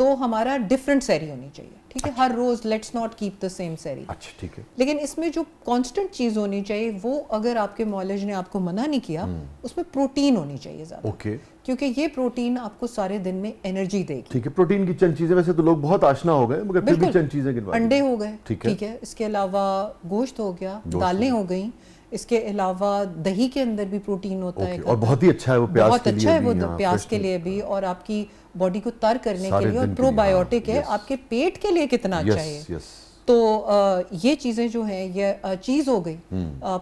تو ہمارا ڈفرینٹ سحری ہونی چاہیے, ٹھیک ہے, ہر روز let's not keep the same سحری. اچھا ٹھیک ہے. لیکن اس میں جو کانسٹنٹ چیز ہونی چاہیے وہ, اگر آپ کے معالج نے آپ کو منع نہیں کیا, اس میں پروٹین ہونی چاہیے زیادہ, اوکے, کیونکہ یہ پروٹین آپ کو سارے دن میں انرجی دے گی. ٹھیک ہے. پروٹین کی چند چیزیں, ویسے تو لوگ بہت آشنا ہو گئے مگر پھر بھی چند چیزیں گنوا دیں. انڈے ہو گئے, ٹھیک ہے, اس کے علاوہ گوشت ہو گیا, دالیں ہو گئیں, اس کے علاوہ دہی کے اندر بھی پروٹین ہوتا ہے, اور بہت ہی اچھا ہے وہ پیاز بہت کے لیے اچھا ہے وہ بھی, پیاز کے لیے بھی, اور آپ کی باڈی کو تر کرنے کے لیے, اور پرو بایوٹک ہے, آپ کے پیٹ کے لیے کتنا اچھا ہے. تو یہ چیزیں جو ہیں, یہ چیز ہو گئی,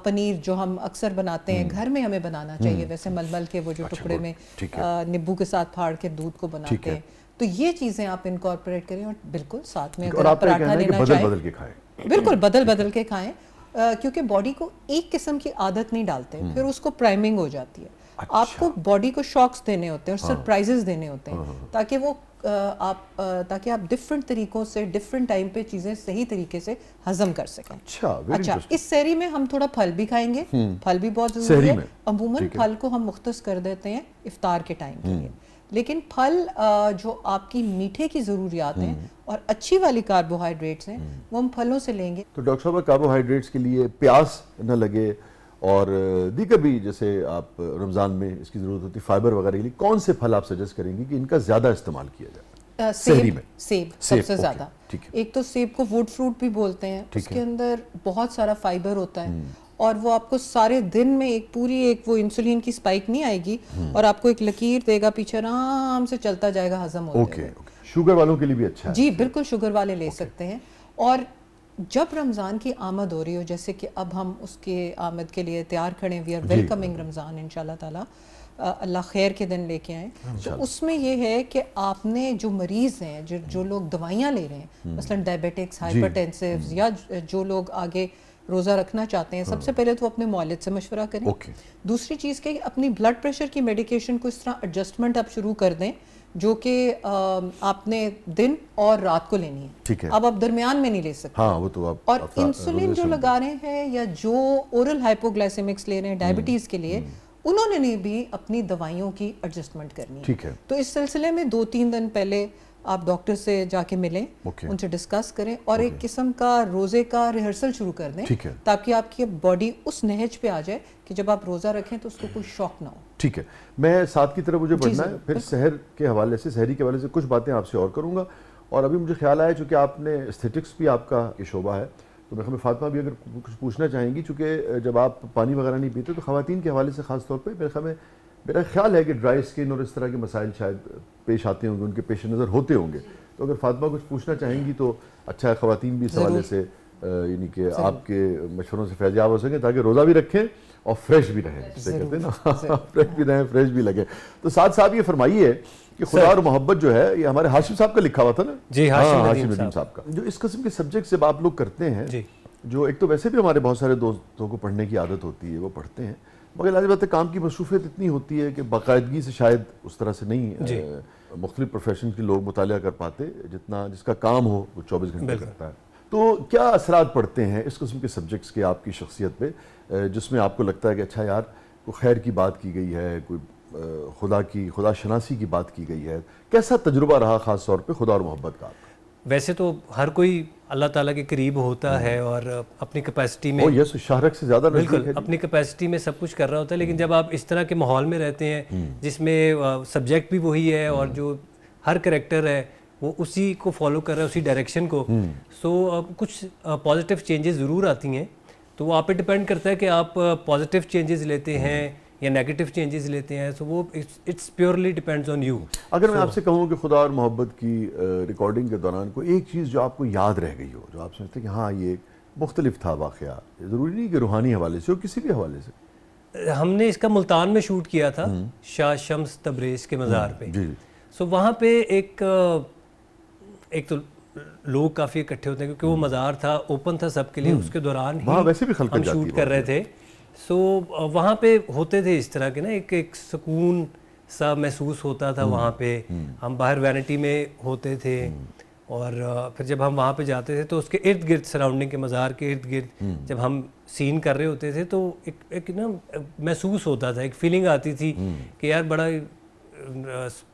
پنیر جو ہم اکثر بناتے ہیں گھر میں, ہمیں بنانا چاہیے ویسے مل کے, وہ جو ٹکڑے میں نیبو کے ساتھ پھاڑ کے دودھ کو بناتے ہیں, تو یہ چیزیں آپ انکارپوریٹ کریں, اور بالکل ساتھ میں اگر آپ پراٹھا لینا چاہیں بدل کے کھائیں, بالکل بدل کے کھائیں, کیونکہ باڈی کو ایک قسم کی عادت نہیں ڈالتے, پھر اس کو پرائمنگ ہو جاتی ہے. آپ کو باڈی کو شاکس دینے ہوتے ہیں اور سرپرائزز دینے ہوتے ہیں, تاکہ وہ تاکہ آپ ڈفرینٹ طریقوں سے ڈفرینٹ ٹائم پہ چیزیں صحیح طریقے سے ہضم کر سکیں. اچھا, اس سحری میں ہم تھوڑا پھل بھی کھائیں گے, پھل بھی بہت ضروری ہے. عموماً پھل کو ہم مختص کر دیتے ہیں افطار کے ٹائم کے لیے, لیکن پھل جو آپ کی میٹھے کی ضروریات ہیں اور اچھی والی کاربوہائیڈریٹس ہیں, وہ ہم پھلوں سے لیں گے. تو ڈاکٹر صاحب, کاربوہائیڈریٹس کے لیے پیاس نہ لگے اور دیگر بھی جیسے آپ رمضان میں اس کی ضرورت ہوتی ہے فائبر وغیرہ کے لیے, کون سے پھل آپ سجیسٹ کریں گے کہ ان کا زیادہ استعمال کیا جائے سحری میں؟ سیب سب سے زیادہ. ایک تو سیب کو ووڈ فروٹ بھی بولتے ہیں, اس کے اندر بہت سارا فائبر ہوتا ہے, اور وہ آپ کو سارے دن میں ایک پوری ایک وہ انسولین کی اسپائک نہیں آئے گی, اور آپ کو ایک لکیر دے گا پیچھے, آرام سے چلتا جائے گا ہضم ہوتے ہوئے. شوگر والوں کے لیے بھی اچھا ہے. جی بالکل, شوگر والے لے سکتے ہیں. اور جب رمضان کی آمد ہو رہی ہو, جیسے کہ اب ہم اس کے آمد کے لیے تیار کھڑے, وی آر ویلکمنگ رمضان انشاءاللہ تعالیٰ, اللہ خیر کے دن لے کے آئیں. تو اس میں یہ ہے کہ آپ نے جو مریض ہیں, جو لوگ دوائیاں لے رہے ہیں, مثلاً ڈائبیٹکس, ہائپر ٹینسیوز, یا جو لوگ آگے روزہ رکھنا چاہتے ہیں, سب سے پہلے تو اپنے معالج سے مشورہ کریں. دوسری چیز کہ اپنی بلڈ پریشر کی میڈیکیشن کو اس طرح ایڈجسٹمنٹ آپ شروع کر دیں جو کہ آپ نے دن اور رات کو لینی ہے, اب آپ درمیان میں نہیں لے سکتے. وہ تو آپ, اور انسولین جو لگا رہے ہیں یا جو اورل ہائپوگلائسیمکس لے رہے ہیں ڈائبٹیز کے لیے, انہوں نے بھی اپنی دوائیوں کی ایڈجسٹمنٹ کرنی ہے. تو اس سلسلے میں 2-3 دن پہلے آپ ڈاکٹر سے جا کے ملیں, ان سے ڈسکس کریں, اور ایک قسم کا روزے کا ریہرسل شروع کر دیں, تاکہ آپ کی باڈی اس نہج پہ آ جائے کہ جب آپ روزہ رکھیں تو اس کو کوئی شوق نہ ہو. ٹھیک ہے, میں ساتھ کی طرف مجھے بڑھنا ہے, پھر سحر کے حوالے سے, سحری کے حوالے سے کچھ باتیں آپ سے اور کروں گا. اور ابھی مجھے خیال آیا, چونکہ آپ نے ایستھیٹکس بھی آپ کا یہ شعبہ ہے, تو میرے خیال میں فاطمہ بھی اگر کچھ پوچھنا چاہیں گی, چونکہ جب آپ پانی وغیرہ نہیں پیتے تو خواتین کے حوالے سے خاص طور پہ میرا خیال ہے کہ ڈرائی اسکن اور اس طرح کے مسائل شاید پیش آتے ہوں گے, ان کے پیش نظر ہوتے ہوں گے. تو اگر فاطمہ کچھ پوچھنا چاہیں گی تو اچھا ہے, خواتین بھی اس حوالے سے یعنی کہ آپ کے مشوروں سے فیض یاب ہو سکیں, تاکہ روزہ بھی رکھیں اور فریش بھی رہیں, جسے کہتے ہیں نا, فریش بھی رہیں, فریش بھی لگے. تو ساتھ صاحب یہ فرمائیے کہ خدا اور محبت جو ہے, یہ ہمارے ہاشم صاحب کا لکھا ہوا تھا نا, جی ہاشم ندیم صاحب کا, جو اس قسم کے سبجیکٹ جب آپ لوگ کرتے ہیں, جو ایک تو ویسے بھی ہمارے بہت سارے دوستوں کو پڑھنے کی عادت ہوتی ہے, وہ پڑھتے ہیں, مگر لازم بات ہے کام کی مصروفیت اتنی ہوتی ہے کہ باقاعدگی سے شاید اس طرح سے نہیں مختلف پروفیشن کے لوگ مطالعہ کر پاتے, جس کا کام ہو وہ 24 گھنٹے کرتا ہے. تو کیا اثرات پڑتے ہیں اس قسم کے سبجیکٹس کے آپ کی شخصیت پہ, جس میں آپ کو لگتا ہے کہ اچھا یار کوئی خیر کی بات کی گئی ہے, کوئی خدا شناسی کی بات کی گئی ہے, کیسا تجربہ رہا خاص طور پہ خدا اور محبت کا؟ ویسے تو ہر کوئی اللہ تعالیٰ کے قریب ہوتا ہے اور اپنی کیپیسٹی میں, شاہرخ سے زیادہ بالکل اپنی کیپیسٹی میں سب کچھ کر رہا ہوتا ہے, لیکن جب آپ اس طرح کے ماحول میں رہتے ہیں جس میں سبجیکٹ بھی وہی ہے اور جو ہر کریکٹر ہے وہ اسی کو فالو کر رہا ہے, اسی ڈائریکشن کو, سو کچھ پازیٹیو چینجز ضرور آتی ہیں. تو وہ آپ پہ ڈپینڈ کرتا ہے کہ آپ پازیٹیو چینجز لیتے ہیں یا نیگیٹو چینجز لیتے ہیں, سو وہ it's purely depends on you. اگر میں آپ سے کہوں کہ خدا اور محبت کی ریکارڈنگ کے دوران کوئی ایک چیز جو آپ کو یاد رہ گئی ہو, جو آپ سمجھتے ہیں کہ ہاں یہ مختلف تھا واقعہ, ضروری نہیں کہ روحانی حوالے سے ہو, کسی بھی حوالے سے. ہم نے اس کا ملتان میں شوٹ کیا تھا, شاہ شمس تبریز کے مزار پہ. سو وہاں پہ ایک تو لوگ کافی اکٹھے ہوتے ہیں کیونکہ وہ مزار تھا, اوپن تھا سب کے لیے, اس کے دوران ہی ہم شوٹ کر رہے تھے. سو وہاں پہ ہوتے تھے اس طرح کے نا, ایک سکون سا محسوس ہوتا تھا وہاں پہ. ہم باہر وینٹی میں ہوتے تھے, اور پھر جب ہم وہاں پہ جاتے تھے تو اس کے ارد گرد سراؤنڈنگ کے مزار کے ارد گرد جب ہم سین کر رہے ہوتے تھے تو ایک نا محسوس ہوتا تھا, ایک فیلنگ آتی تھی کہ یار بڑا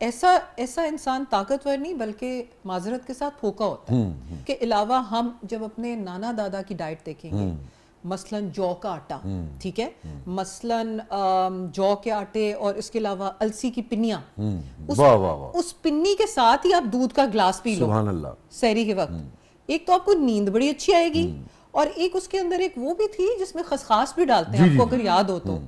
ایسا انسان طاقتور نہیں بلکہ معذرت کے ساتھ پھوکا ہوتا ہے کہ علاوہ ہم جب اپنے نانا دادا کی ڈائٹ دیکھیں گے مثلاً جو کا آٹا, ٹھیک ہے, مثلاً جو کے آٹے اور اس کے علاوہ السی کی پنیاں, اس پنی کے ساتھ ہی آپ دودھ کا گلاس پی لو سبحان اللہ سحری کے وقت, ایک تو آپ کو نیند بڑی اچھی آئے گی, اور ایک اس کے اندر ایک وہ بھی تھی جس میں خسخاس بھی ڈالتے ہیں آپ کو اگر یاد ہو تو.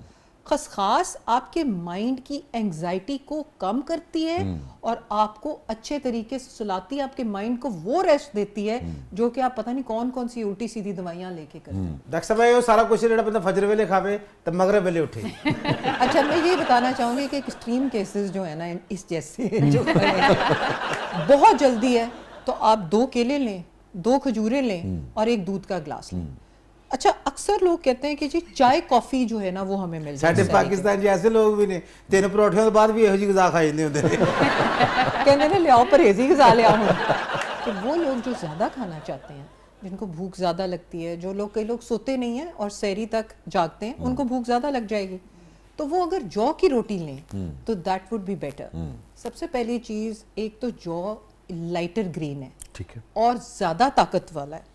خسخاس آپ کے مائنڈ کی انگزائٹی کو کم کرتی ہے اور آپ کو اچھے طریقے سے سلاتی ہے, آپ کے مائنڈ کو وہ ریسٹ دیتی ہے جو کہ آپ پتہ نہیں کون کون سی الٹی سیدھی دوائیاں لے کے کرتے ہیں. ڈاکٹر صاحب یہ سارا کچھ جڑا بندہ فجر ویلے کھاوے تب مغرب ویلے اٹھے. اچھا میں یہ بتانا چاہوں گی کہ ایکسٹریم کیسز جو ہیں نا اس جیسے جو بہت جلدی ہے تو آپ 2 کیلے لیں, 2 کھجوریں لیں اور ایک دودھ کا گلاس لیں. اچھا اکثر لوگ کہتے ہیں کہ جی چائے کافی جو ہے نا وہ ہمیں مل جائے. ساڈے پاکستان جی ایسے لوگ بھی نے 3 پروٹھیوں کے بعد بھی یہو جی غذا کھائی جاندے ہوندے نے. کہنے نے لیاؤ پرہیزی غذا لے آؤ. تو وہ لوگ جو زیادہ کھانا چاہتے ہیں, جن کو بھوک زیادہ لگتی ہے, جو لوگ کئی لوگ سوتے نہیں ہیں اور سحری تک جاگتے ہیں, ان کو بھوک زیادہ لگ جائے گی, تو وہ اگر جو کی روٹی لیں تو دیٹ وڈ بی بیٹر. سب سے پہلی چیز, ایک تو جو لائٹر گرین ہے, ٹھیک ہے, اور زیادہ طاقت والا ہے,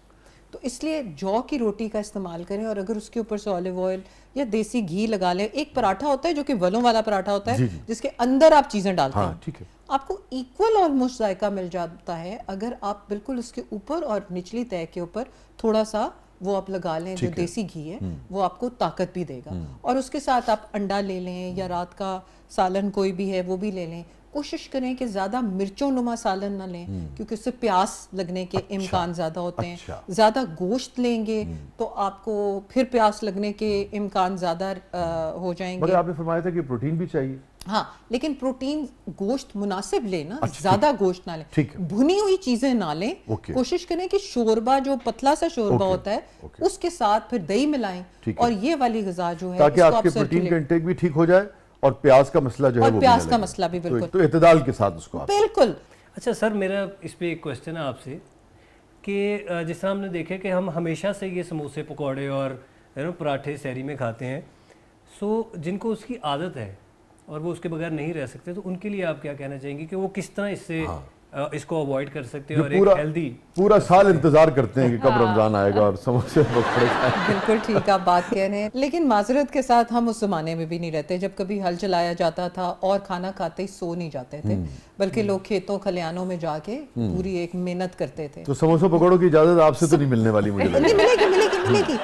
تو اس لیے جو کی روٹی کا استعمال کریں, اور اگر اس کے اوپر سے اولیو آئل یا دیسی گھی لگا لیں. ایک پراٹھا ہوتا ہے جو کہ ولوں والا پراٹھا ہوتا ہے جس کے اندر آپ چیزیں ڈالتے ہیں, ٹھیک ہے, آپ کو ایکول آلموسٹ ذائقہ مل جاتا ہے اگر آپ بالکل اس کے اوپر اور نچلی تہہ کے اوپر تھوڑا سا وہ آپ لگا لیں جو دیسی گھی ہے, وہ آپ کو طاقت بھی دے گا. اور اس کے ساتھ آپ انڈا لے لیں یا رات کا سالن کوئی بھی ہے وہ بھی لے لیں. کوشش کریں کہ زیادہ مرچوں نما سالن نہ لیں کیونکہ اس سے پیاس لگنے کے امکان زیادہ ہوتے ہیں. زیادہ گوشت لیں گے تو آپ کو پھر پیاس لگنے کے امکان زیادہ ہو جائیں گے. مگر آپ نے فرمایا تھا کہ پروٹین بھی چاہیے. ہاں لیکن پروٹین گوشت مناسب لیں نا, زیادہ گوشت نہ لیں, بھنی ہوئی چیزیں نہ لیں. کوشش کریں کہ شوربہ جو پتلا سا شوربہ ہوتا ہے اس کے ساتھ پھر دہی ملائیں, اور یہ والی غذا جو ہے تاکہ آپ کے پروٹین کا انٹیک بھی ٹھیک ہو جائے اور پیاز کا مسئلہ جو ہے وہ پیاز کا مسئلہ بھی بالکل تو اعتدال کے ساتھ اس کو بالکل. اچھا سر, میرا اس پہ ایک کوشچن ہے آپ سے کہ جس طرح ہم نے دیکھا کہ ہم ہمیشہ سے یہ سموسے پکوڑے اور پراٹھے سحری میں کھاتے ہیں, سو جن کو اس کی عادت ہے اور وہ اس کے بغیر نہیں رہ سکتے, تو ان کے لیے آپ کیا کہنا چاہیں گے کہ وہ کس طرح اس کو اوائڈ کر سکتے ہیں اور ایک ہیلدی پورا سال انتظار کرتے ہیں کہ کب رمضان آئے گا اور سموسے پکوڑے کھائیں. بالکل ٹھیک آپ بات کہہ رہے ہیں, لیکن معذرت کے ساتھ ہم اس زمانے میں بھی نہیں رہتے جب کبھی ہل چلایا جاتا تھا اور کھانا کھاتے ہی سو نہیں جاتے تھے, بلکہ لوگ کھیتوں کھلیانوں میں جا کے پوری ایک محنت کرتے تھے. تو سموسے پکوڑوں کی اجازت آپ سے تو نہیں ملنے والی مجھے. نہیں ملے گی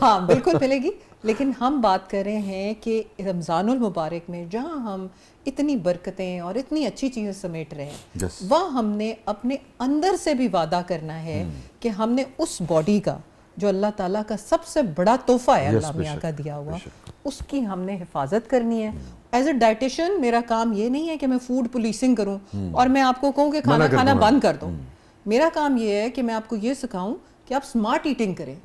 ہاں بالکل ملے گی. لیکن ہم بات کر رہے ہیں کہ رمضان المبارک میں جہاں ہم اتنی برکتیں اور اتنی اچھی چیزیں سمیٹ رہے ہیں, وہاں ہم نے اپنے اندر سے بھی وعدہ کرنا ہے کہ ہم نے اس باڈی کا جو اللہ تعالیٰ کا سب سے بڑا تحفہ ہے اللہ میاں کا دیا ہوا, اس کی ہم نے حفاظت کرنی ہے. ایز اے ڈائٹیشین میرا کام یہ نہیں ہے کہ میں فوڈ پولیسنگ کروں اور میں آپ کو کہوں کہ کھانا کھانا بند کر دو. میرا کام یہ ہے کہ میں آپ کو یہ سکھاؤں کہ آپ سمارٹ ایٹنگ کریں.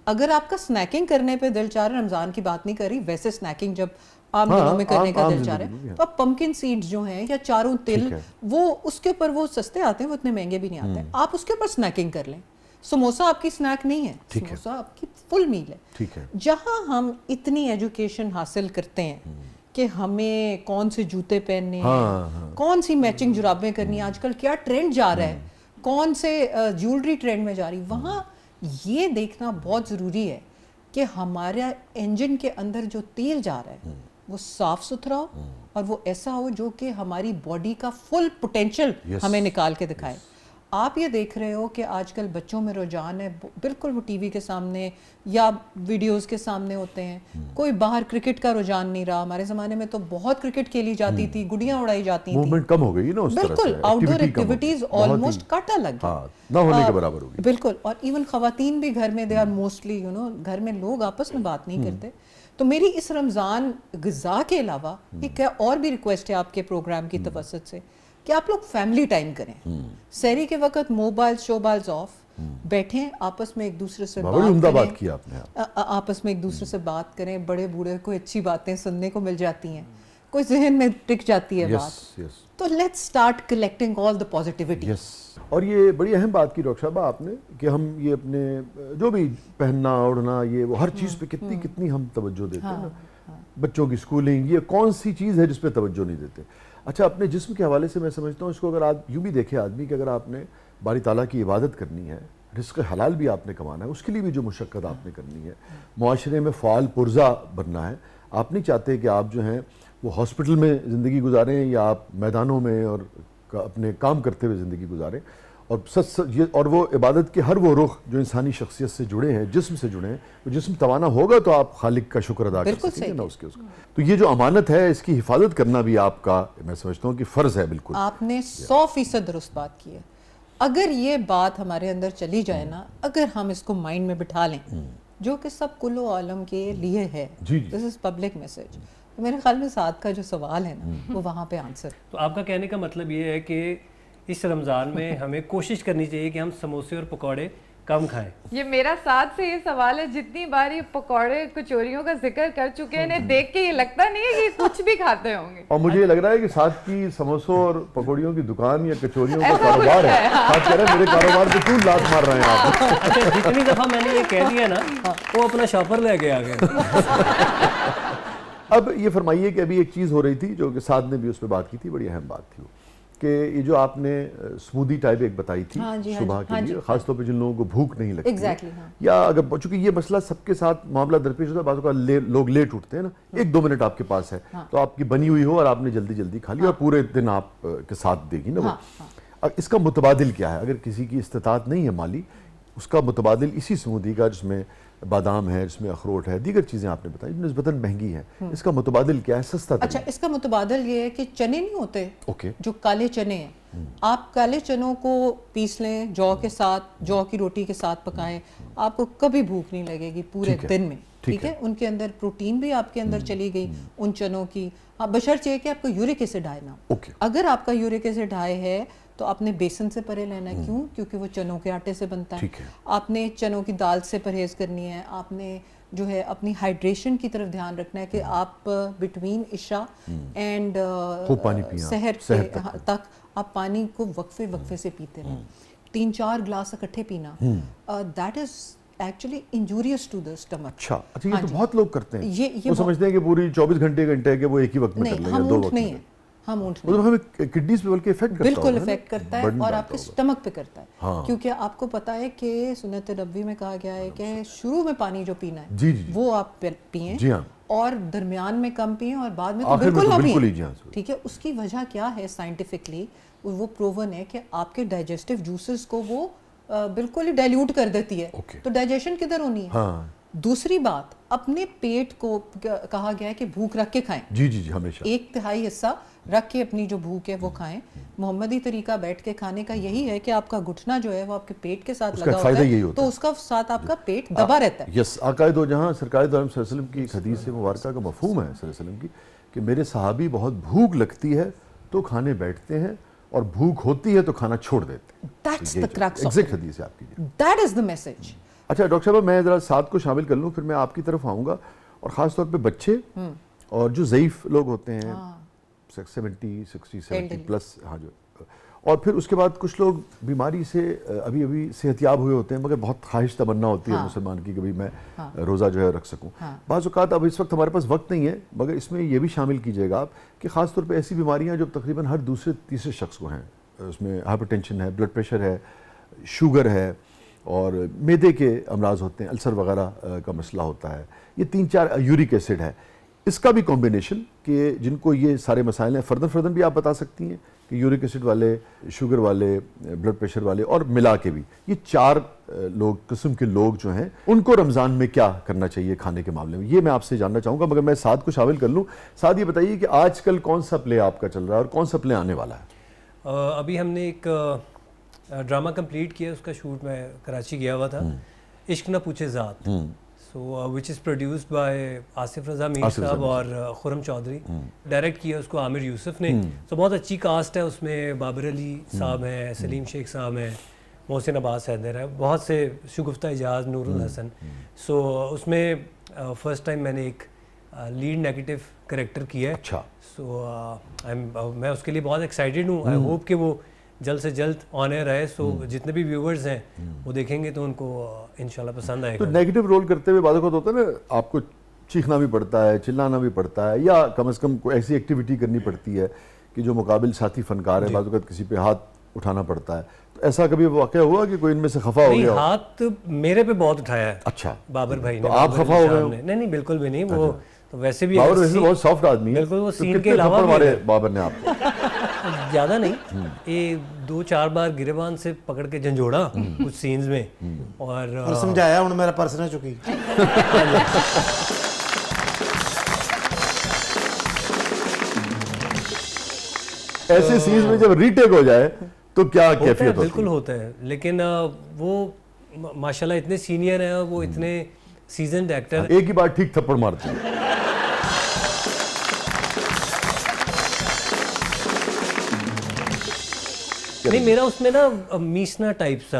اگر آپ کا سنیکنگ کرنے پہ دل چاہ رہا ہے, رمضان کی بات نہیں کر رہی, ویسے سنیکنگ جب عام دنوں میں کرنے کا دل چاہ رہا ہے, تو آپ پمکن سیڈز جو ہیں یا چاروں تل, وہ اس کے اوپر وہ سستے آتے ہیں, وہ اتنے مہنگے بھی نہیں آتے, آپ اس کے اوپر سنیکنگ کر لیں. سموسہ آپ کی سنیک نہیں ہے, سموسہ آپ کی فل میل ہے. جہاں ہم اتنی ایجوکیشن حاصل کرتے ہیں کہ ہمیں کون سے جوتے پہننے ہیں, کون سی میچنگ جرابیں کرنی ہیں, آج کل کیا ٹرینڈ جا رہا ہے, کون سے جیولری ٹرینڈ میں جا رہی, وہاں یہ دیکھنا بہت ضروری ہے کہ ہمارا انجن کے اندر جو تیل جا رہا ہے وہ صاف ستھرا ہو اور وہ ایسا ہو جو کہ ہماری باڈی کا فل پوٹینشل ہمیں نکال کے دکھائے. آپ یہ دیکھ رہے ہو کہ آج کل بچوں میں رجحان ہے, بالکل وہ ٹی وی کے سامنے یا ویڈیوز کے سامنے ہوتے ہیں, کوئی باہر کرکٹ کا رجحان نہیں رہا. ہمارے زمانے میں تو بہت کرکٹ کھیلی جاتی تھی, گڈیاں اڑائی جاتی تھیں, موومنٹ کم ہو گئی نا, بالکل آؤٹ ڈور ایکٹیویٹیز آلموسٹ کاٹا لگ گیا, نہ ہونے کے برابر ہو گئی. بالکل. اور ایون خواتین بھی گھر میں دے آر موسٹلی گھر میں لوگ آپس میں بات نہیں کرتے. تو میری اس رمضان غذا کے علاوہ ایک اور بھی ریکویسٹ ہے آپ کے پروگرام کی توسط سے کہ آپ لوگ فیملی ٹائم کریں. سحری کے وقت موبائل شوبائلز آف, بیٹھیں, آپس میں ایک دوسرے سے بات کریں, آپس میں ایک دوسرے سے بات کریں. بڑے بوڑھے کوئی اچھی باتیں سننے کو مل جاتی ہیں, کوئی ذہن میں ٹک جاتی ہے بات. تو let's start collecting all the positivity. اور یہ بڑی اہم بات کی ڈاکٹر صاحبہ آپ نے کہ ہم یہ اپنے جو بھی پہننا اوڑھنا, یہ وہ ہر چیز پہ کتنی ہم توجہ دیتے ہیں نا. بچوں کی اسکولنگ, یہ کون سی چیز ہے جس پہ توجہ نہیں دیتے. اچھا, اپنے جسم کے حوالے سے میں سمجھتا ہوں اس کو اگر آپ یوں بھی دیکھیں آدمی کہ اگر آپ نے باری تعالیٰ کی عبادت کرنی ہے, رزق حلال بھی آپ نے کمانا ہے, اس کے لیے بھی جو مشقت آپ نے کرنی ہے, معاشرے میں فعال پرزہ بننا ہے. آپ نہیں چاہتے کہ آپ جو ہیں وہ ہاسپٹل میں زندگی گزاریں یا آپ میدانوں میں اور اپنے کام کرتے ہوئے زندگی گزاریں, اور وہ عبادت کے ہر وہ رخ جو انسانی شخصیت سے جڑے ہیں, جسم سے جڑے ہیں, وہ جسم توانا ہوگا تو آپ خالق کا شکر ادا کر سکیں گے نا اس کا. تو یہ جو امانت ہے اس کی حفاظت کرنا بھی آپ کا میں سمجھتا ہوں کہ فرض ہے. بالکل آپ نے 100% درست بات کی ہے. اگر یہ بات ہمارے اندر چلی جائے نا, اگر ہم اس کو مائنڈ میں بٹھا لیں, جو کہ سب کل و عالم کے لیے ہے, دس از پبلک میسج, تو میرے خیال میں سعد کا جو سوال ہے نا وہ وہاں پہ آنسر. تو آپ کا کہنے کا مطلب یہ ہے کہ اس رمضان میں ہمیں کوشش کرنی چاہیے کہ ہم سموسے اور پکوڑے کم کھائیں. یہ میرا ساتھ سے یہ سوال ہے, جتنی بار یہ پکوڑے کچوریوں کا ذکر کر چکے ہیں, انہیں دیکھ کے یہ لگتا نہیں ہے کہ یہ کچھ بھی کھاتے ہوں گے. اور مجھے یہ لگ رہا ہے کہ ساتھ کی سموسوں اور پکوڑیوں کی دکان یا کچوریوں کا کاروبار ہے. ساتھ کہہ رہے ہیں میرے کاروبار پہ کیوں لات مار رہے ہیں آپ. اچھا, جتنی دفعہ میں نے یہ کہہ دیا نا وہ اپنا شاپر لے کے آ گئے. اب یہ فرمائیے کہ ابھی ایک چیز ہو رہی تھی جو کہ سعد نے بھی اس پہ بات کی تھی, بڑی اہم بات تھی, کہ یہ جو آپ نے سمودی ٹائپ ایک بتائی تھی صبح کے لیے, خاص طور پہ جن لوگوں کو بھوک نہیں لگتی یا اگر چونکہ یہ مسئلہ سب کے ساتھ معاملہ درپیش ہوتا ہے, بعض اوقات لوگ لیٹ اٹھتے ہیں نا, 1-2 منٹ آپ کے پاس ہے تو آپ کی بنی ہوئی ہو اور آپ نے جلدی جلدی کھا لی اور پورے دن آپ کے ساتھ دے گی نا وہ. اس کا متبادل کیا ہے؟ اگر کسی کی استطاعت نہیں ہے مالی, اس کا متبادل اسی سمودی کا جس میں بادام ہے, جس میں اخروٹ ہے, دیگر چیزیں آپ نے بتائی جو نسبتاً مہنگی ہیں, اس کا متبادل کیا ہے سستا؟ اچھا, اس کا متبادل یہ ہے کہ چنے نہیں ہوتے جو کالے چنے ہیں, آپ کالے چنوں کو پیس لیں جو کے ساتھ, جو کی روٹی کے ساتھ پکائیں, آپ کو کبھی بھوک نہیں لگے گی پورے دن میں. ٹھیک ہے, ان کے اندر پروٹین بھی آپ کے اندر چلی گئی ان چنوں کی, بشرط یہ کہ آپ کو یورک ایسڈ ہائی نہ ہو. اگر آپ کا یورک ایسڈ ہائی ہے تو آپ نے بیسن سے پرہیز لینا ہے. کیوں؟ کیونکہ وہ چنوں کے آٹے سے بنتا ہے. آپ نے چنوں کی دال سے پرہیز کرنی ہے. آپ نے جو ہے اپنی ہائیڈریشن کی طرف دھیان رکھنا ہے کہ آپ بٹوین عشاء اینڈ سحر تک آپ پانی کو وقفے سے پیتے رہیں. 3-4 گلاس اکٹھے پینا, that is actually injurious to the stomach. اچھا, یہ تو بہت لوگ کرتے ہیں, وہ سمجھتے ہیں کہ پوری 24 گھنٹے ہے کہ وہ ایک ہی وقت میں کر لیں گے, 2 وقت نہیں ہے. ہم اونٹ نہیں, ہمیں کڈنیز پہ بلکہ افیکٹ کرتا ہے, بالکل افیکٹ کرتا ہے, اور آپ کے اسٹمک پہ کرتا ہے. کیونکہ آپ کو پتا ہے کہ سنت نبوی میں کہا گیا ہے کہ شروع میں پانی جو پینا ہے وہ آپ پئیں, اور درمیان میں کم پئیں, اور بعد میں تو بالکل نہ پئیں. ٹھیک ہے, اس کی وجہ کیا ہے سائنٹیفکلی, وہ پروون ہے کہ آپ کے ڈائجسٹو جوسز کو وہ بالکل ہی ڈائلیوٹ کر دیتی ہے, تو ڈائجیشن کدھر ہونی ہے. دوسری بات, اپنے پیٹ کو کہا گیا ہے کہ بھوک رکھ کے کھائیں. ہمیشہ 1/3 حصہ رکھ کے اپنی جو بھوک ہے وہ کھائیں. محمدی طریقہ بیٹھ کے کھانے کا یہی ہے کہ آپ کا گھٹنا جو ہے وہ آپ کے پیٹ کے ساتھ لگا ہوتا ہے, تو اس کا ساتھ آپ کا پیٹ دبا رہتا ہے. یس, آقائے دو جہاں سرکار دو عالم صلی اللہ علیہ وسلم کی ایک حدیث مبارکہ کا مفہوم ہے صلی اللہ علیہ وسلم کی, کہ میرے صحابی بہت بھوک لگتی ہے تو کھانے بیٹھتے ہیں, اور بھوک ہوتی ہے تو کھانا چھوڑ دیتے ہیں. That's the crux of it. Exact حدیث ہے آپ کی. That is the message. اچھا ڈاکٹر صاحب, میں ذرا ساتھ کو شامل کر لوں, پھر میں آپ کی طرف آؤں گا, اور خاص طور پہ بچے اور جو ضعیف لوگ ہوتے ہیں 60-70 پلس, جو اور پھر اس کے بعد کچھ لوگ بیماری سے ابھی صحت یاب ہوئے ہوتے ہیں مگر بہت خواہش تمنا ہوتی ہے مسلمان کی کہ بھئی میں روزہ جو ہے رکھ سکوں. بعض اوقات اب اس وقت ہمارے پاس وقت نہیں ہے, مگر اس میں یہ بھی شامل کیجئے گا آپ کہ خاص طور پہ ایسی بیماریاں جو تقریباً ہر دوسرے تیسرے شخص کو ہیں, اس میں ہائپر ٹینشن ہے, بلڈ پریشر ہے, شوگر ہے, اور معدے کے امراض ہوتے ہیں, السر وغیرہ کا مسئلہ ہوتا ہے, یہ 3-4 یورک ایسڈ ہے, اس کا بھی کمبینیشن کہ جن کو یہ سارے مسائل ہیں, فردن بھی آپ بتا سکتی ہیں کہ یورک ایسڈ والے, شوگر والے, بلڈ پریشر والے, اور ملا کے بھی یہ 4 قسم کے لوگ جو ہیں ان کو رمضان میں کیا کرنا چاہیے کھانے کے معاملے میں, یہ میں آپ سے جاننا چاہوں گا. مگر میں سعد کو شامل کر لوں. سعد, یہ بتائیے کہ آج کل کون سا پلے آپ کا چل رہا ہے اور کون سا پلے آنے والا ہے؟ ابھی ہم نے ایک ڈرامہ کمپلیٹ کیا, اس کا شوٹ میں کراچی گیا ہوا تھا, عشق نہ پوچھے ذات, سو وچ از پروڈیوسڈ بائی آصف رضا میر صاحب اور خرم چودھری, ڈائریکٹ کیا اس کو عامر یوسف نے. سو بہت اچھی کاسٹ ہے اس میں, بابر علی صاحب ہیں, سلیم شیخ صاحب ہیں, محسن عباس حیدر ہے, بہت سے, شگفتہ اجاز, نور الحسن. سو اس میں فرسٹ ٹائم میں نے ایک لیڈ نیگیٹو کریکٹر کیا ہے. اچھا. سو میں اس کے لیے بہت ایکسائٹیڈ ہوں. آئی ہوپ کہ وہ جلد سے جلد آن ایئر رہے, سو جتنے بھی ویورز ہیں وہ دیکھیں گے تو ان کو انشاءاللہ پسند آئے گا. تو نیگیٹو رول کرتے ہوئے بعض اوقات ہوتا ہے نا, آپ کو چیخنا بھی پڑتا ہے, چلانا بھی پڑتا ہے, یا کم از کم کوئی ایسی ایکٹیویٹی کرنی پڑتی ہے کہ جو مقابل ساتھی فنکار ہے, بعض اوقات کسی پہ ہاتھ اٹھانا پڑتا ہے. تو ایسا کبھی واقعہ ہوا کہ کوئی ان میں سے خفا ہو گیا؟ ہاتھ میرے پہ بہت اٹھایا ہے. اچھا, بابر بھائی نے. تو آپ خفا ہو گئے؟ نہیں بالکل بھی نہیں. وہ تو ویسے بھی بابر ویسے بہت سافٹ آدمی ہے. بالکل. وہ تو سین کتنے کے علاوہ تھپڑ مارے بابر نے آپ کو؟ زیادہ نہیں, یہ 2-4 بار گریبان سے پکڑ کے جھنجھوڑا کچھ سینز میں, اور سمجھایا ہوں میرا پرس نہ چکی. ایسے سینز میں جب ریٹیک ہو جائے تو کیا کیفیت ہوتی ہے؟ بالکل ہوتا ہے, لیکن وہ ماشاءاللہ اتنے سینئر ہیں, وہ اتنے سیزنڈ ایکٹر. ایک ہی بار ٹھیک تھپڑ مارتے ہیں. نہیں, میرا اس میں نا میسنا ٹائپ سا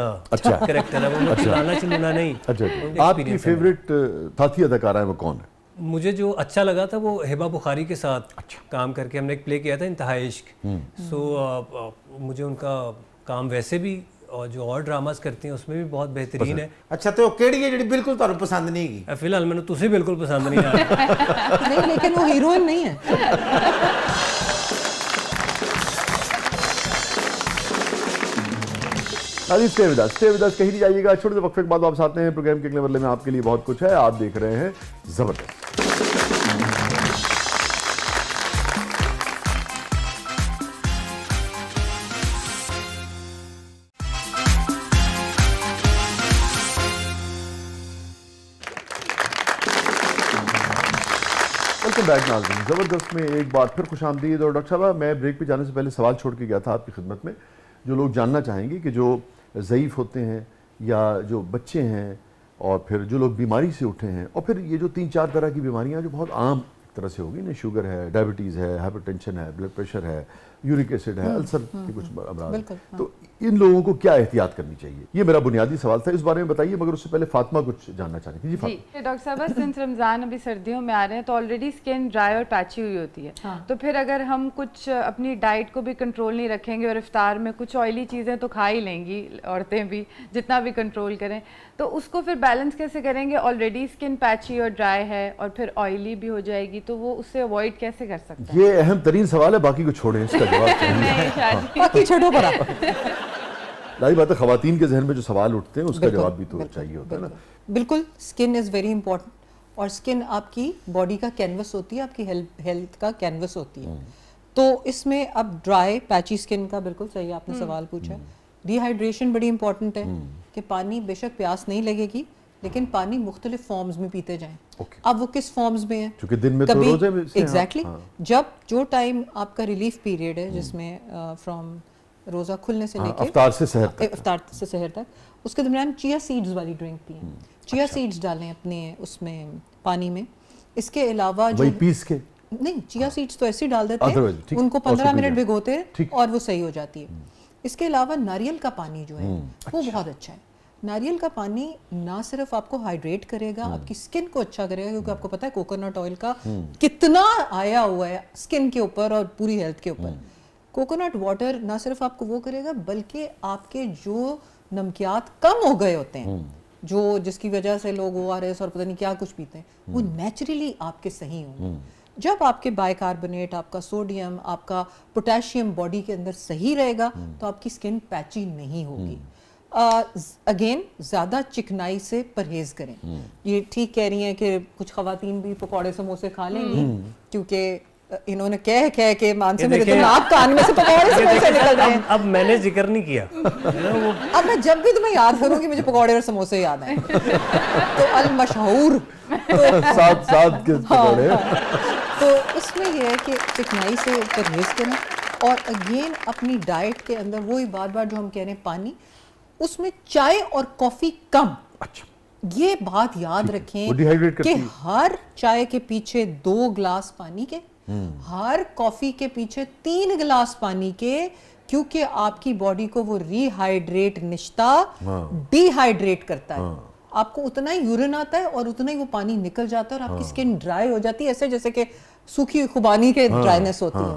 کریکٹر ہے, وہ چلانا چلونا نہیں. اچھا, آپ کی فیوریٹ ساتھی اداکارہ ہے وہ کون ہے؟ مجھے جو اچھا لگا تھا وہ ہبہ بخاری کے ساتھ کام کر کے ہم نے ایک پلے کیا تھا انتہائی عشق. سو مجھے ان کا کام ویسے بھی, اور جو اور ڈراماز کرتی ہیں اس میں بھی بہت بہترین ہے. اچھا, تو کیڑی ہے جڑی بالکل تانوں پسند نہیں کی؟ فی الحال میں تسی بالکل پسند نہیں آیا. نہیں, لیکن وہ ہیروئن نہیں ہے. اسٹے ود اس, کہیں نہیں جائیے گا. چھوٹے سے وقفے کے بعد واپس آتے ہیں. پروگرام کے اگلے مرحلے میں آپ کے لیے بہت کچھ ہے. آپ دیکھ رہے ہیں زبردست. ویلکم بیک ناظرین, زبردست میں ایک بار پھر خوش آمدید. اور ڈاکٹر صاحب, میں بریک پہ جانے سے پہلے سوال چھوڑ کے گیا تھا آپ کی خدمت میں, جو لوگ جاننا چاہیں گے کہ جو ضعیف ہوتے ہیں یا جو بچے ہیں اور پھر جو لوگ بیماری سے اٹھے ہیں, اور پھر یہ جو 3-4 طرح کی بیماریاں جو بہت عام طرح سے ہوگی نا, شوگر ہے, ڈائبٹیز ہے, ہائپر ٹینشن ہے, بلڈ پریشر ہے, یورک ایسڈ ہے, السر کے کچھ امراض, تو ان لوگوں کو کیا احتیاط کرنی چاہیے؟ یہ میرا بنیادی سوال تھا, اس بارے میں بتائیے. مگر اس سے پہلے فاطمہ کچھ جاننا چاہ رہی تھی. جی ڈاکٹر صاحب, سنس رمضان ابھی سردیوں میں آ رہے ہیں تو آلریڈی اسکن ڈرائی اور پیچی ہوئی ہوتی ہے, تو پھر اگر ہم کچھ اپنی ڈائٹ کو بھی کنٹرول نہیں رکھیں گے اور افطار میں کچھ آئلی چیزیں تو کھا ہی لیں گی عورتیں بھی, جتنا بھی کنٹرول کریں, تو اس کو پھر بیلنس کیسے کریں گے؟ آلریڈی اسکن پیچی اور ڈرائی ہے اور پھر آئلی بھی ہو جائے گی, تو وہ اس سے اوائڈ کیسے کر سکتے ہیں؟ یہ اہم ترین سوال ہے, باقی کو چھوڑیں, اس کا جواب باقی چھوڑو پڑا. لائی بات ہے, خواتین کے ذہن میں جو سوال اٹھتے ہیں اس کا جواب بھی تو چاہیے ہوتا ہے نا. بالکل, اسکن از ویری امپورٹنٹ, اور اسکن آپ کی باڈی کا کینوس ہوتی ہے, آپ کی ہیلتھ کا کینوس ہوتی ہے. تو اس میں اب ڈرائی پیچی اسکن کا بالکل صحیح آپ نے سوال پوچھا. ڈی ہائیڈریشن بڑی امپورٹنٹ ہے, کہ پانی بے شک پیاس نہیں لگے گی, لیکن پانی مختلف فارمز میں پیتے جائیں. اب وہ کس فارمز میں ہیں؟ کیونکہ دن میں تو روزے میں ایگزیکٹلی, جب جو ٹائم آپ کا ریلیف پیریڈ ہے, جس میں فرام روزہ کھلنے سے لے کے افطار سے سحر تک, اس کے درمیان چیا سیڈز والی ڈرنک پئیں. چیا سیڈز ڈالیں اپنے اس میں پانی میں. اس کے علاوہ جو پیس کے نہیں, چیا سیڈز تو ایسے ڈال دیتے ہیں, ان کو 15 منٹ بھگوتے ہیں اور وہ صحیح ہو جاتی ہے. اس کے علاوہ ناریل کا پانی جو ہے وہ بہت اچھا ہے. ناریل کا پانی نہ صرف آپ کو ہائیڈریٹ کرے گا, آپ کی سکن کو اچھا کرے گا, کیونکہ آپ کو پتا ہے کوکونٹ آئل کا کتنا آیا ہوا ہے سکن کے اوپر اور پوری ہیلتھ کے اوپر. کوکونٹ واٹر نہ صرف آپ کو وہ کرے گا, بلکہ آپ کے جو نمکیات کم ہو گئے ہوتے ہیں, جو جس کی وجہ سے لوگ ORS اور پتہ نہیں کیا کچھ پیتے ہیں, وہ نیچرلی آپ کے صحیح ہوں گے. جب آپ کے بائی کاربونیٹ, آپ کا سوڈیم, آپ کا پوٹیشیم باڈی کے اندر صحیح رہے گا, تو آپ کی سکن پیچی نہیں ہوگی. اگین زیادہ چکنائی سے پرہیز کریں. یہ ٹھیک کہہ رہی ہیں کہ کچھ خواتین بھی پکوڑے سموسے کھا لیں گی, کیونکہ انہوں نے کہہ کے مان سے میرے تو ناک کان میں سے پکوڑے سموسے نکل رہے ہیں. اب میں نے ذکر نہیں کیا, اب میں جب بھی تمہیں یاد کروں گی مجھے پکوڑے اور سموسے یاد آئیں. تو المشہور ساتھ کے پکوڑے. تو اس میں یہ ہے کہ چکنائی سے پرہیز کریں, اور اگین اپنی ڈائٹ کے اندر وہی بار بار جو ہم کہہ رہے ہیں پانی, اس میں چائے اور کافی کم. یہ بات یاد رکھیں کہ ہر چائے کے پیچھے 2 گلاس پانی کے, ہر کافی کے پیچھے 3 گلاس پانی کے, کیونکہ آپ کی باڈی کو وہ ری ہائیڈریٹ نشتا ڈی ہائیڈریٹ کرتا ہے. آپ کو اتنا ہی یورین آتا ہے اور اتنا ہی وہ پانی نکل جاتا ہے, اور آپ کی سکن ڈرائی ہو جاتی ہے, ایسے جیسے کہ سوکھی خوبانی کے ڈرائینس ہوتی ہے.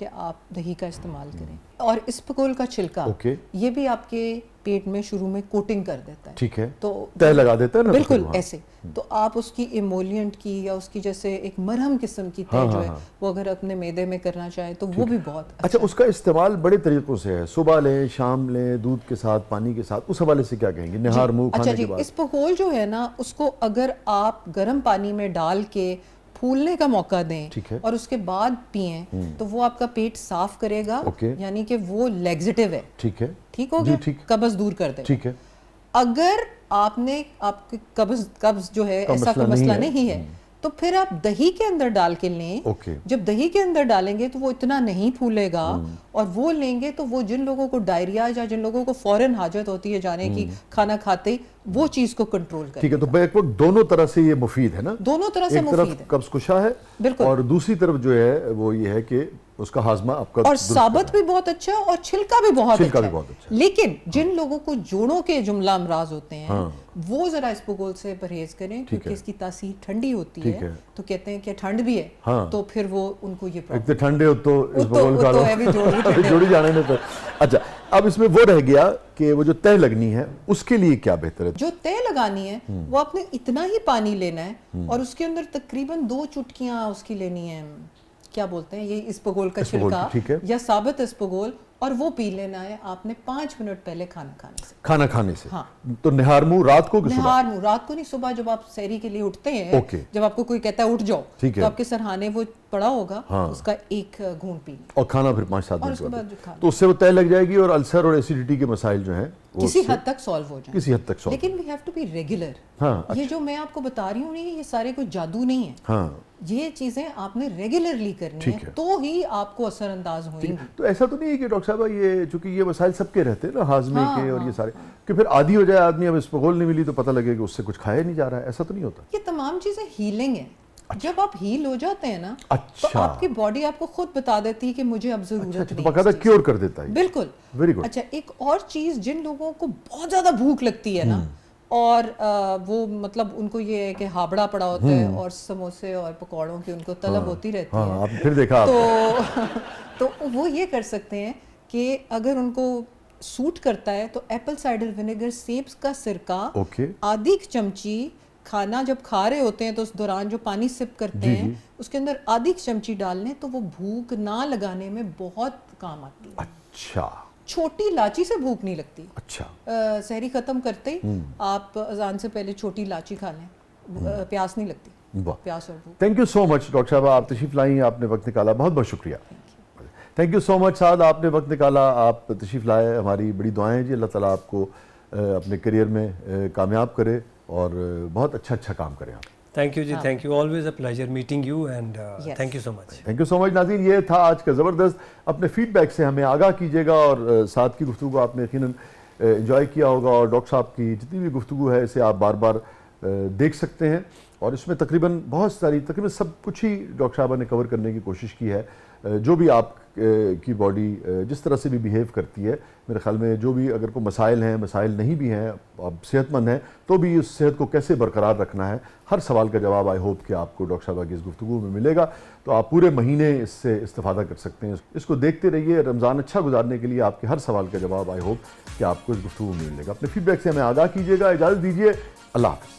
کہ آپ دہی کا استعمال کریں. اور اسپغول کا چھلکا اوکے. یہ بھی آپ کے پیٹ میں شروع میں کوٹنگ کر دیتا ہے. ٹھیک ہے, تو تہ لگا دیتا ہے نا بالکل ایسے. تو آپ اس کی ایمولینٹ کی یا اس کی جیسے ایک مرہم قسم کی تہ جو ہے وہ اگر اپنے معدے میں کرنا چاہیں تو وہ بھی بہت اچھا. اس کا استعمال بڑے طریقوں سے ہے, صبح لیں, شام لیں, دودھ کے ساتھ, پانی کے ساتھ, اس حوالے سے کیا کہیں گے نہار منہ اچھا کھانے جی. کے بعد؟ اسپغول جو ہے نا اس کو اگر آپ گرم پانی میں ڈال کے پھولنے کا موقع دیں اور اس کے بعد پئیں تو وہ آپ کا پیٹ صاف کرے گا, یعنی کہ وہ لیگزیٹو ہے. ٹھیک ہے, ٹھیک ہو گیا, قبض دور کر دے. ٹھیک ہے. اگر آپ نے آپ کی قبض جو ہے ایسا کوئی مسئلہ نہیں ہے تو پھر آپ دہی کے اندر ڈال کے لیں. جب دہی کے اندر ڈالیں گے تو وہ اتنا نہیں پھولے گا, اور وہ لیں گے تو وہ جن لوگوں کو ڈائریا یا جن لوگوں کو فوراً حاجت ہوتی ہے جانے کی کھانا کھاتے ہی, وہ چیز کو کنٹرول کرے. ٹھیک ہے. تو بیک وقت دونوں طرح سے یہ مفید ہے نا, دونوں طرح سے مفید ہے. ایک طرف قبض کشا ہے اور دوسری طرف جو ہے وہ یہ ہے کہ اس کا ہاضمہ آپ کا, اور ثابت بھی بہت اچھا ہے اور چھلکا بھی بہت اچھا ہے. لیکن جن لوگوں کو جوڑوں کے جملہ امراض ہوتے ہیں وہ ذرا اسپغول سے پرہیز کریں, کیونکہ اس کی تاثیر ٹھنڈی ہوتی ہے. تو کہتے ہیں کہ ٹھنڈ بھی ہے تو پھر وہ ان کو یہ ایک تو ٹھنڈے ہو تو اسپغول کھا لو, جوڑی جانے میں تو. اچھا, اب اس میں وہ رہ گیا کہ وہ جو تہ لگنی ہے اس کے لیے کیا بہتر ہے؟ جو تہ لگانی ہے وہ آپ نے اتنا ہی پانی لینا ہے اور اس کے اندر تقریباً 2 چٹکیاں اس کی لینی ہیں, کیا بولتے ہیں یہ اسپغول کا چھلکا یا ثابت اسپغول, اور وہ پی لینا ہے آپ نے 5 منٹ پہلے کھانا کھانے سے. تو نہار منہ رات کو, نہار منہ رات کو نہیں, صبح جب آپ سحری کے لیے اٹھتے ہیں, جب آپ کو کوئی کہتا ہے اٹھ جاؤ تو آپ کے سرہانے وہ پڑا ہوگا, اس کا ایک گھونٹ پی اور کھانا پھر 5-7 منٹ بعد, تو اس سے وہ تہ لگ جائے گی اور السر اور ایسیڈیٹی کے مسائل جو ہیں کسی حد تک سالو ہو جائیں. کسی حد تک سالو. لیکن we have to be regular. یہ جو میں آپ کو بتا رہی ہوں یہ سارے کوئی جادو نہیں ہے. یہ چیزیں آپ نے ریگولرلی کرنی ہے تو ہی آپ کو اثر انداز ہوئیں گی. تو ایسا تو نہیں ہے کہ ڈاکٹر صاحب یہ چونکہ یہ مسائل سب کے رہتے ہیں نا, ہاضمے کے اور یہ سارے, کہ پھر عادی ہو جائے آدمی, اب اسپغول نہیں ملی تو پتہ لگے کہ اس سے کچھ کھایا نہیں جا رہا ہے, ایسا تو نہیں ہوتا؟ یہ تمام چیزیں ہیلنگ ہیں. جب آپ ہیل ہو جاتے ہیں نا تو آپ کی باڈی آپ کو خود بتا دیتی ہے کہ مجھے اب ضرورت نہیں. باقاعدہ کیور کر دیتا ہے. بالکل. Very good. اچھا, ایک اور چیز, جن لوگوں کو بہت زیادہ بھوک لگتی ہے نا اور وہ مطلب ان کو یہ ہے کہ ہابڑا پڑا ہوتا ہے اور سموسے اور پکوڑوں کی ان کو طلب ہوتی رہتی ہے, پھر دیکھا تو وہ یہ کر سکتے ہیں کہ اگر ان کو سوٹ کرتا ہے تو ایپل سائڈر ونیگر, سیب کا سرکہ, آدھی چمچی کھانا جب کھا رہے ہوتے ہیں تو اس دوران جو پانی سپ کرتے ہیں اس کے اندر آدھی چمچی ڈال لیں تو وہ بھوک نہ لگانے میں بہت کام آتی ہے. اچھا, چھوٹی الائچی سے بھوک نہیں لگتی. اچھا, سحری ختم کرتے ہی آپ اذان سے پہلے چھوٹی الائچی کھا لیں, پیاس نہیں لگتی. پیاس اور بھوک. Thank you so much doctor صاحب, آپ تشریف لائیں, آپ نے وقت نکالا, بہت بہت شکریہ. تھینک یو سو مچ سعد, آپ نے وقت نکالا, آپ تشریف لائے, ہماری بڑی دعائیں جی, اللہ تعالیٰ آپ کو اپنے کریئر میں کامیاب کرے اور بہت اچھا کام کریں آپ. Thank you ji, thank you, always a pleasure meeting you and thank you so much. Thank you so much. ناظرین, یہ تھا آج کا زبردست. اپنے فیڈ بیک سے ہمیں آگاہ کیجیے گا, اور ساتھ کی گفتگو آپ نے یقیناً انجوائے کیا ہوگا, اور ڈاکٹر صاحب کی جتنی بھی گفتگو ہے اسے آپ بار بار دیکھ سکتے ہیں, اور اس میں تقریباً بہت ساری سب کچھ ہی ڈاکٹر صاحبہ نے کور کرنے کی کوشش کی ہے. جو بھی آپ کی باڈی جس طرح سے بھی بیہیو کرتی ہے, میرے خیال میں جو بھی اگر کوئی مسائل ہیں, مسائل نہیں بھی ہیں, آپ صحت مند ہیں تو بھی اس صحت کو کیسے برقرار رکھنا ہے, ہر سوال کا جواب آئی ہوپ کہ آپ کو ڈاکٹر صاحبہ کی اس گفتگو میں ملے گا. تو آپ پورے مہینے اس سے استفادہ کر سکتے ہیں. اس کو دیکھتے رہیے. رمضان اچھا گزارنے کے لیے آپ کے ہر سوال کا جواب آئی ہوپ کہ آپ کو اس گفتگو میں ملے گا. اپنے فیڈ بیک سے ہمیں آگاہ کیجیے گا. اجازت دیجیے, اللہ حافظ.